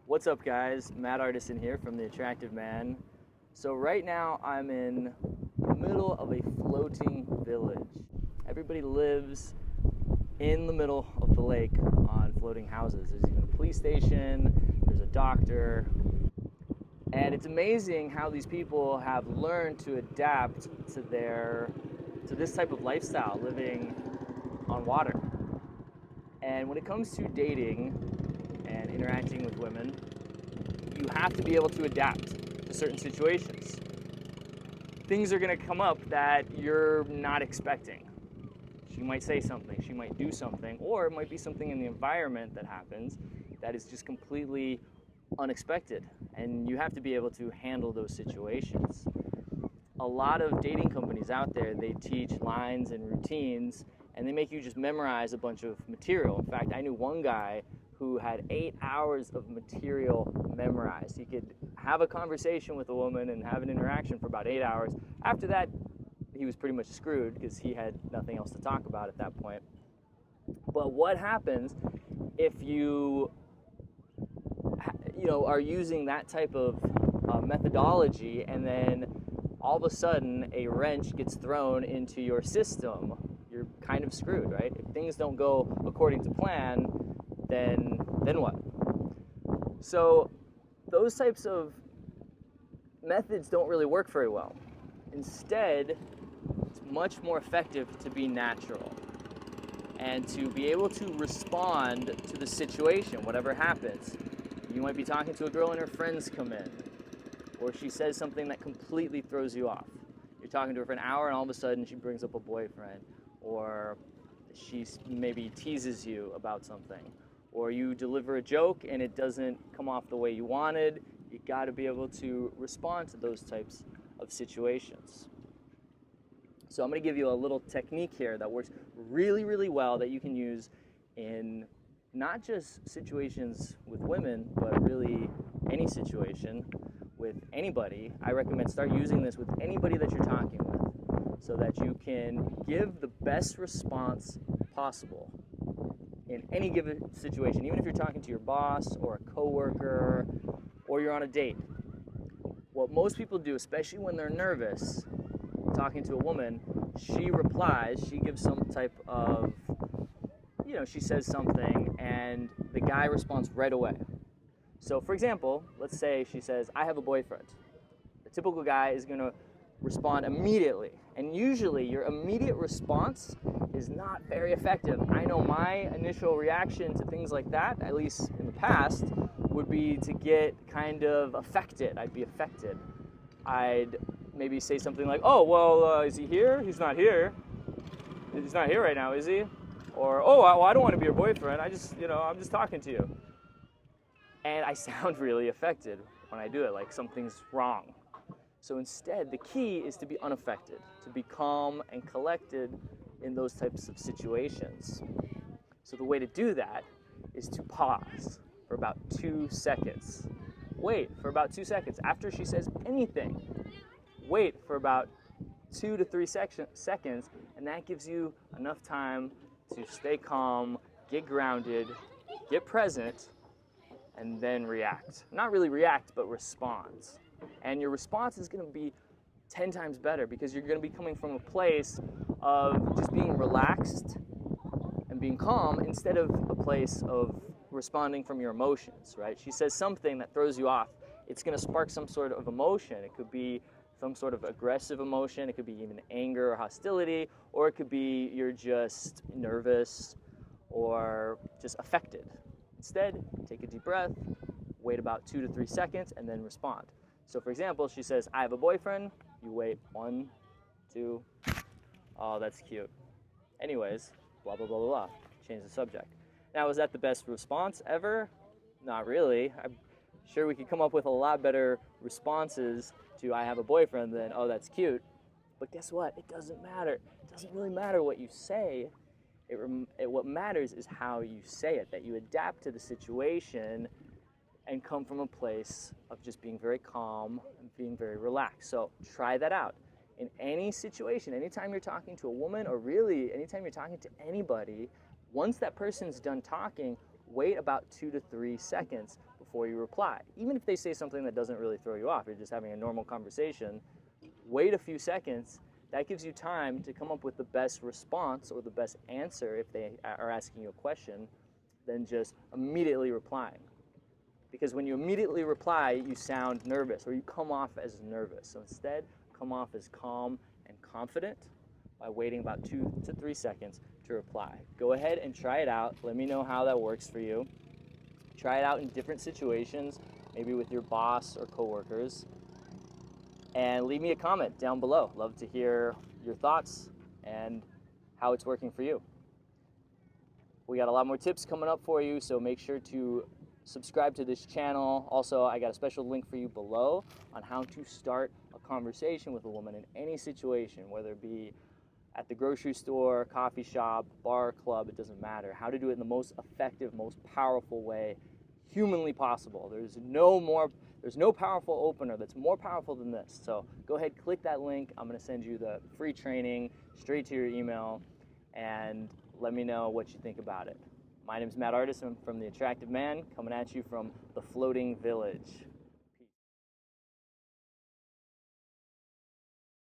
What's up, guys? Matt Artisan here from The Attractive Man. So right now I'm in the middle of a floating village. Everybody lives in the middle of the lake on floating houses. There's even a police station, there's a doctor, and it's amazing how these people have learned to adapt to this type of lifestyle, living on water. And when it comes to dating and interacting with women, you have to be able to adapt to certain situations. Things are going to come up that you're not expecting. She might say something, she might do something, or it might be something in the environment that happens that is just completely unexpected, and you have to be able to handle those situations. A lot of dating companies out there, they teach lines and routines, and they make you just memorize a bunch of material. In fact, I knew one guy who had 8 hours of material memorized. He could have a conversation with a woman and have an interaction for about 8 hours. After that, he was pretty much screwed because he had nothing else to talk about at that point. But what happens if you are using that type of methodology, and then all of a sudden a wrench gets thrown into your system? You're kind of screwed, right? If things don't go according to plan, then what? So those types of methods don't really work very well. Instead, it's much more effective to be natural and to be able to respond to the situation, whatever happens. You might be talking to a girl and her friends come in, or she says something that completely throws you off. You're talking to her for an hour and all of a sudden she brings up a boyfriend, or she maybe teases you about something, or you deliver a joke and it doesn't come off the way you wanted. You got to be able to respond to those types of situations. So I'm going to give you a little technique here that works really, really well that you can use in not just situations with women, but really any situation with anybody. I recommend start using this with anybody that you're talking with so that you can give the best response possible in any given situation, even if you're talking to your boss or a coworker or you're on a date. What most people do, especially when they're nervous, talking to a woman, she replies, she gives some type of, she says something and the guy responds right away. So for example, let's say she says, "I have a boyfriend." The typical guy is going to respond immediately. And usually your immediate response is not very effective. I know my initial reaction to things like that, at least in the past, would be to get kind of affected. I'd be affected. I'd maybe say something like, "Oh, well, is he here? He's not here. He's not here right now, is he?" Or, "Oh, well, I don't want to be your boyfriend. I'm just talking to you." And I sound really affected when I do it, like something's wrong. So instead, the key is to be unaffected, to be calm and collected in those types of situations. So the way to do that is to pause for about 2 seconds. Wait for about 2 seconds. After she says anything, wait for about 2 to 3 seconds, and that gives you enough time to stay calm, get grounded, get present, and then react. Not really react, but respond. And your response is going to be 10 times better because you're going to be coming from a place of just being relaxed and being calm instead of a place of responding from your emotions, right? She says something that throws you off. It's going to spark some sort of emotion. It could be some sort of aggressive emotion. It could be even anger or hostility, or it could be you're just nervous or just affected. Instead, take a deep breath, wait about 2 to 3 seconds, and then respond. So for example, she says, "I have a boyfriend." You wait 1, 2, "Oh, that's cute. Anyways, blah, blah, blah, blah, blah." Change the subject. Now, is that the best response ever? Not really. I'm sure we could come up with a lot better responses to "I have a boyfriend" than "Oh, that's cute." But guess what? It doesn't matter. It doesn't really matter what you say. What matters is how you say it, that you adapt to the situation and come from a place of just being very calm and being very relaxed. So try that out. In any situation, anytime you're talking to a woman, or really anytime you're talking to anybody, once that person's done talking, wait about 2 to 3 seconds before you reply. Even if they say something that doesn't really throw you off, you're just having a normal conversation, wait a few seconds. That gives you time to come up with the best response or the best answer if they are asking you a question, than just immediately replying. Because when you immediately reply, you sound nervous, or you come off as nervous. So instead, come off as calm and confident by waiting about 2 to 3 seconds to reply. Go ahead and try it out. Let me know how that works for you. Try it out in different situations, maybe with your boss or coworkers. And leave me a comment down below. Love to hear your thoughts and how it's working for you. We got a lot more tips coming up for you, so make sure to subscribe to this channel. Also, I got a special link for you below on how to start a conversation with a woman in any situation, whether it be at the grocery store, coffee shop, bar, club, it doesn't matter. How to do it in the most effective, most powerful way humanly possible. There's no powerful opener that's more powerful than this. So go ahead, click that link. I'm going to send you the free training straight to your email, and let me know what you think about it. My name is Matt Artisan from The Attractive Man, coming at you from the Floating Village.